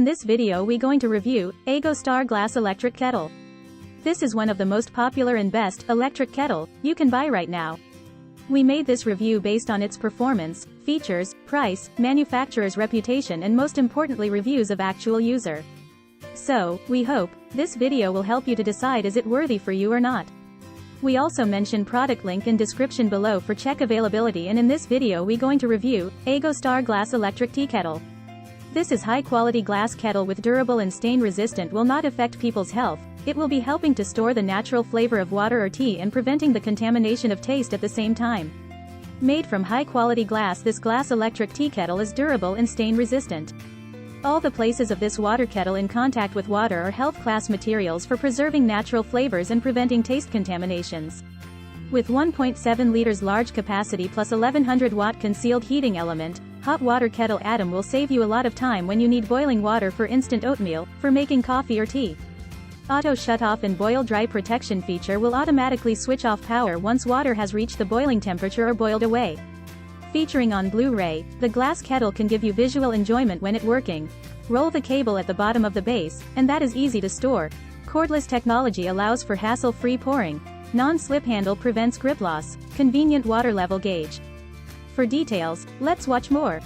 In this video we going to review Aigostar Glass Electric Kettle. This is one of the most popular and best electric kettle you can buy right now. We made this review based on its performance, features, price, manufacturer's reputation and most importantly reviews of actual user. So, we hope this video will help you to decide is it worthy for you or not. We also mention product link in description below for check availability, and in this video we going to review Aigostar Glass Electric Tea Kettle. This is high quality glass kettle with durable and stain resistant, will not affect people's health. It will be helping to store the natural flavor of water or tea and preventing the contamination of taste at the same time. Made from high quality glass, this glass electric tea kettle is durable and stain resistant. All the places of this water kettle in contact with water are health class materials for preserving natural flavors and preventing taste contaminations. With 1.7 liters large capacity plus 1100 watt concealed heating element, hot water kettle atom will save you a lot of time when you need boiling water for instant oatmeal, for making coffee or tea. Auto shut off and boil dry protection feature will automatically switch off power once water has reached the boiling temperature or boiled away. Featuring on Blu-ray, the glass kettle can give you visual enjoyment when it working. Roll the cable at the bottom of the base, and that is easy to store. Cordless technology allows for hassle-free pouring. Non-slip handle prevents grip loss. Convenient water level gauge. For details, let's watch more.